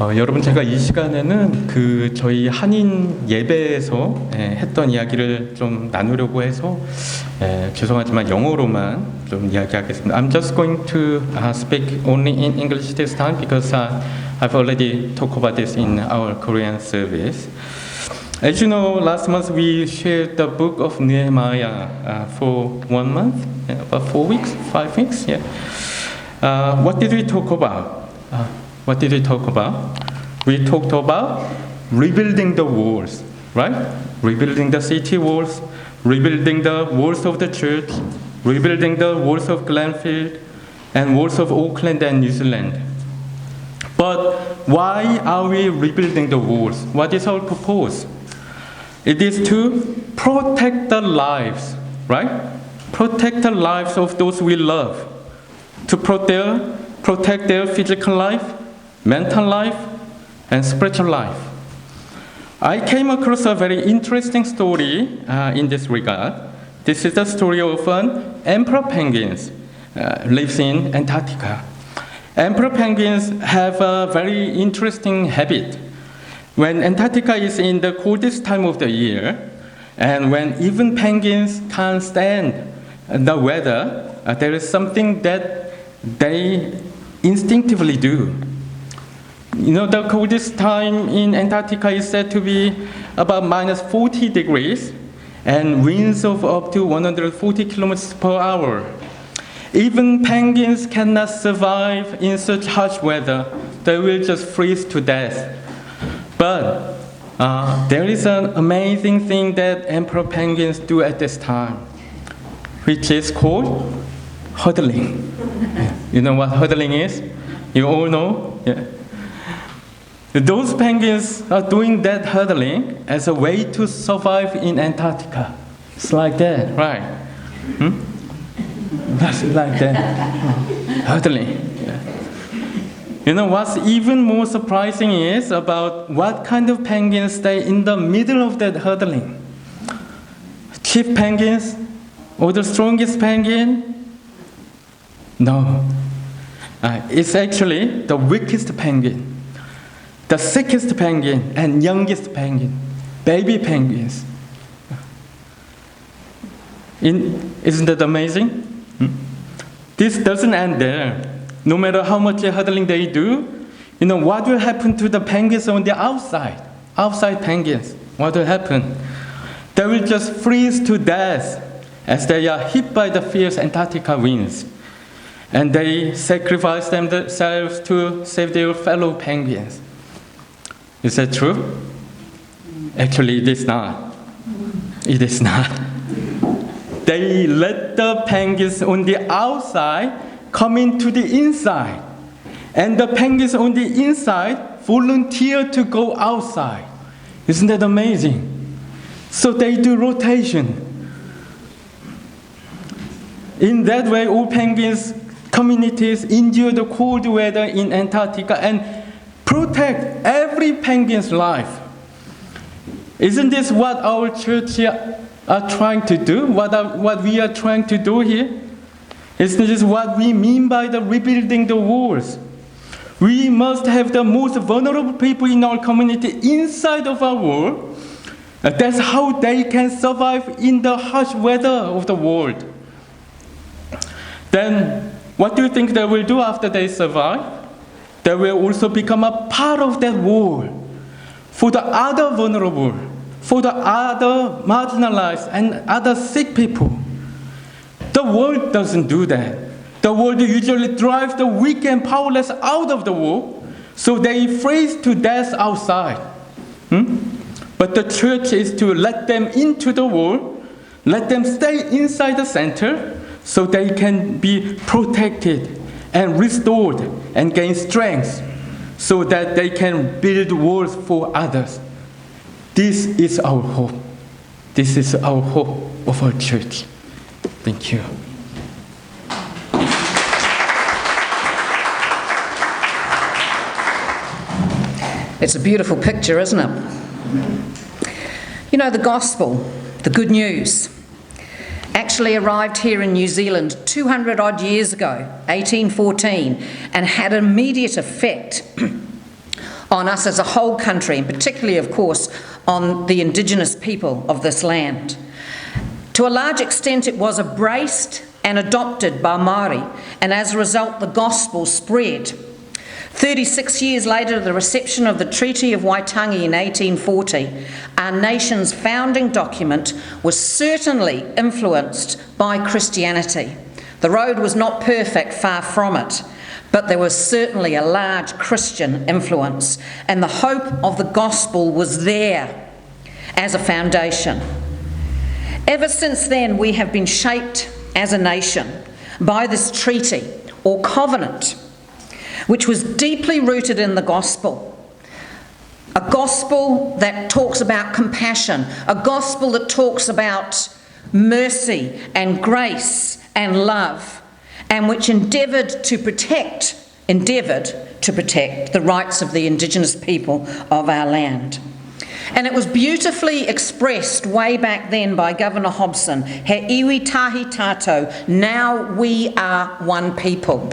여러분 제가 이 시간에는 저희 한인 예배에서 했던 이야기를 좀 나누려고 해서 죄송하지만 영어로만 좀 이야기하겠습니다. I'm just going to speak only in English this time because I've already talked about this in our Korean service. As you know, last month we shared the book of Nehemiah for 1 month, about 4 weeks, 5 weeks. Yeah. What did we talk about? What did we talk about? We talked about rebuilding the walls, right? Rebuilding the city walls, rebuilding the walls of the church, rebuilding the walls of Glenfield, and walls of Auckland and New Zealand. But why are we rebuilding the walls? What is our purpose? It is to protect the lives, right? Protect the lives of those we love. To protect their physical life, mental life, and spiritual life. I came across a very interesting story in this regard. This is the story of an emperor penguin lives in Antarctica. Emperor penguins have a very interesting habit. When Antarctica is in the coldest time of the year, and when even penguins can't stand the weather, there is something that they instinctively do. You know, the coldest time in Antarctica is said to be about minus 40 degrees and winds of up to 140 kilometers per hour. Even penguins cannot survive in such harsh weather. They will just freeze to death. But there is an amazing thing that emperor penguins do at this time, which is called huddling. You know what huddling is? You all know? Yeah. Those penguins are doing that huddling as a way to survive in Antarctica. It's like that, right? That's like that. Huddling. Yeah. You know what's even more surprising is about what kind of penguins stay in the middle of that huddling. Chief penguins or the strongest penguin? No. It's actually the weakest penguin, the sickest penguin, and youngest penguin, baby penguins. Isn't that amazing? This doesn't end there. No matter how much huddling they do, you know what will happen to the penguins on the outside? Outside penguins, what will happen? They will just freeze to death as they are hit by the fierce Antarctica winds. And they sacrifice themselves to save their fellow penguins. Is that true? Actually, it is not. It is not. They let the penguins on the outside come into the inside. And the penguins on the inside volunteer to go outside. Isn't that amazing? So they do rotation. In that way, all penguins communities endure the cold weather in Antarctica and protect every penguin's life. Isn't this what our church are trying to do? What we are trying to do here? Isn't this what we mean by the rebuilding the walls? We must have the most vulnerable people in our community inside of our wall. That's how they can survive in the harsh weather of the world. Then, what do you think they will do after they survive? They will also become a part of that wall for the other vulnerable, for the other marginalized and other sick people. The world doesn't do that. The world usually drives the weak and powerless out of the wall, so they freeze to death outside. But the church is to let them into the wall, let them stay inside the center, so they can be protected and restored and gain strength so that they can build walls for others. This is our hope. This is our hope of our church. Thank you. It's a beautiful picture, isn't it? You know, the gospel, the good news, actually arrived here in New Zealand 200 odd years ago, 1814, and had an immediate effect on us as a whole country, and particularly, of course, on the Indigenous people of this land. To a large extent, it was embraced and adopted by Māori, and as a result, the gospel spread. 36 years later, the reception of the Treaty of Waitangi in 1840, our nation's founding document was certainly influenced by Christianity. The road was not perfect, far from it, but there was certainly a large Christian influence, and the hope of the gospel was there as a foundation. Ever since then, we have been shaped as a nation by this treaty or covenant, which was deeply rooted in the gospel. A gospel that talks about compassion, a gospel that talks about mercy and grace and love, and which endeavoured to protect the rights of the Indigenous people of our land. And it was beautifully expressed way back then by Governor Hobson, He iwi tahi tātou, now we are one people.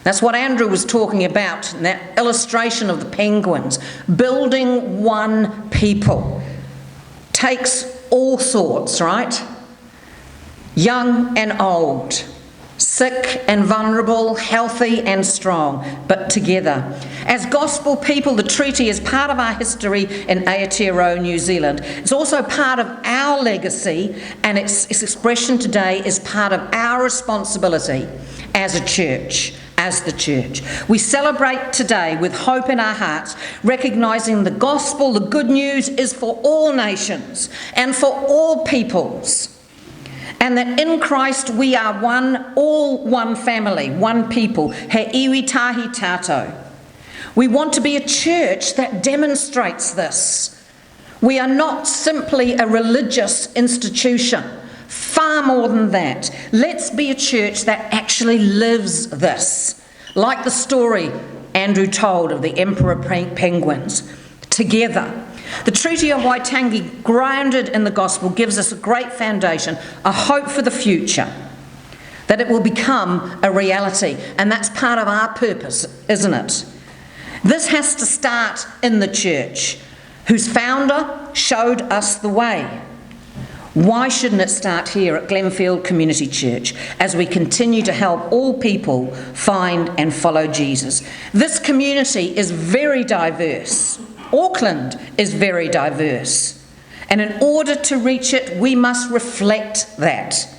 That's what Andrew was talking about in that illustration of the penguins. Building one people takes all sorts, right? Young and old, sick and vulnerable, healthy and strong, but together. As gospel people, the treaty is part of our history in Aotearoa, New Zealand. It's also part of our legacy, and its expression today is part of our responsibility as a church. As the church, we celebrate today with hope in our hearts, recognising the gospel, the good news is for all nations and for all peoples, and that in Christ we are one, all one family, one people, he iwi tahi tātou. We want to be a church that demonstrates this. We are not simply a religious institution. Far more than that. Let's be a church that actually lives this. Like the story Andrew told of the emperor penguins. Together. The Treaty of Waitangi, grounded in the gospel, gives us a great foundation, a hope for the future, that it will become a reality. And that's part of our purpose, isn't it? This has to start in the church, whose founder showed us the way. Why shouldn't it start here at Glenfield Community Church as we continue to help all people find and follow Jesus? This community is very diverse. Auckland is very diverse. And in order to reach it, we must reflect that.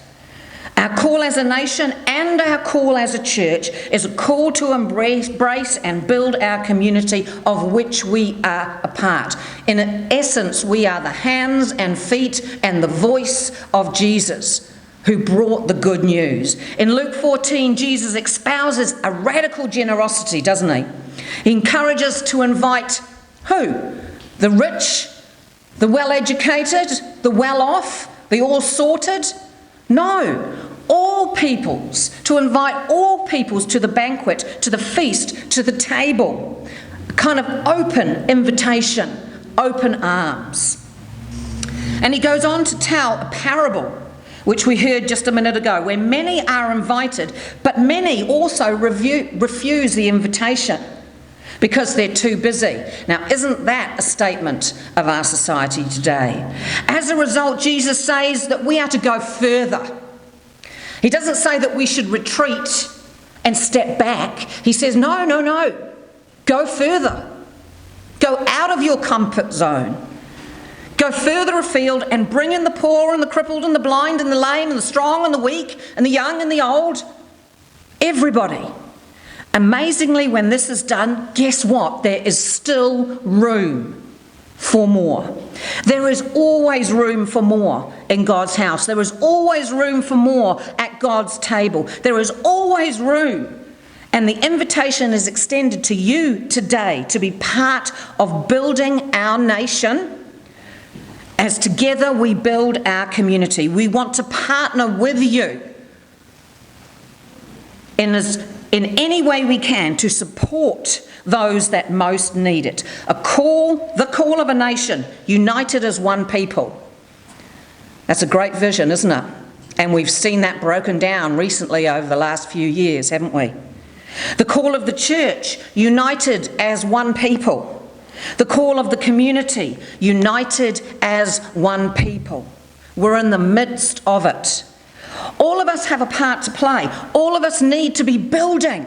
Our call as a nation and our call as a church is a call to embrace and build our community of which we are a part. In essence, we are the hands and feet and the voice of Jesus, who brought the good news. In Luke 14, Jesus espouses a radical generosity, doesn't he? He encourages to invite who? The rich, the well-educated, the well-off, the all-sorted? No. All peoples, to invite all peoples to the banquet, to the feast, to the table. A kind of open invitation, open arms. And he goes on to tell a parable, which we heard just a minute ago, where many are invited, but many also refuse the invitation because they're too busy. Now, isn't that a statement of our society today? As a result, Jesus says that we are to go further. He doesn't say that we should retreat and step back. He says, no, go further. Go out of your comfort zone. Go further afield and bring in the poor and the crippled and the blind and the lame and the strong and the weak and the young and the old. Everybody. Amazingly, when this is done, guess what? There is still room for more. There is always room for more in God's house. There is always room for more at God's table. There is always room. And the invitation is extended to you today to be part of building our nation as together we build our community. We want to partner with you in any way we can to support those that most need it. The call of a nation, united as one people. That's a great vision, isn't it? And we've seen that broken down recently over the last few years, haven't we? The call of the church, united as one people. The call of the community, united as one people. We're in the midst of it. All of us have a part to play. All of us need to be building.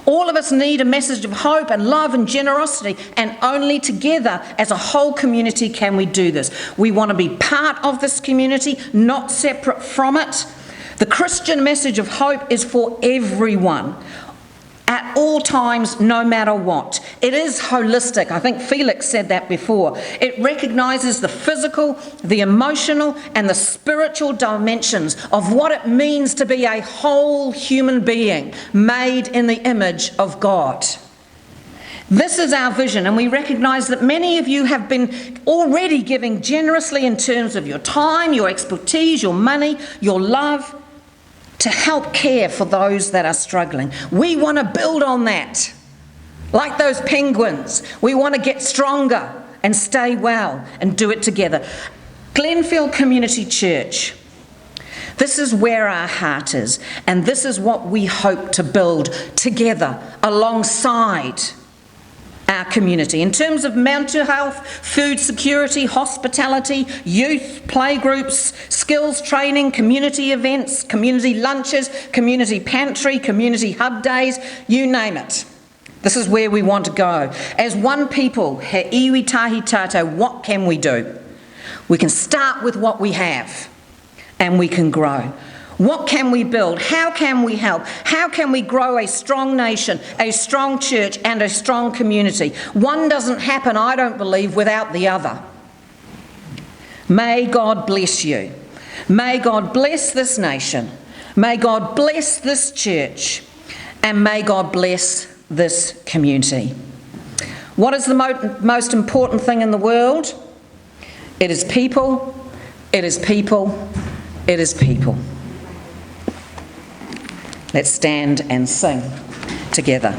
All of us need a message of hope and love and generosity, and only together as a whole community can we do this. We want to be part of this community, not separate from it. The Christian message of hope is for everyone, at all times, no matter what. It is holistic. I think Felix said that before. It recognises the physical, the emotional, and the spiritual dimensions of what it means to be a whole human being made in the image of God. This is our vision, and we recognise that many of you have been already giving generously in terms of your time, your expertise, your money, your love, to help care for those that are struggling. We want to build on that. Like those penguins, we want to get stronger and stay well and do it together. Glenfield Community Church, this is where our heart is, and this is what we hope to build together alongside our community. In terms of mental health, food security, hospitality, youth, playgroups, skills training, community events, community lunches, community pantry, community hub days, you name it. This is where we want to go. As one people, he iwi tahi tātou, what can we do? We can start with what we have, and we can grow. What can we build? How can we help? How can we grow a strong nation, a strong church, and a strong community? One doesn't happen, I don't believe, without the other. May God bless you. May God bless this nation. May God bless this church. And may God bless this community. What is the most important thing in the world? It is people. It is people. It is people. Let's stand and sing together.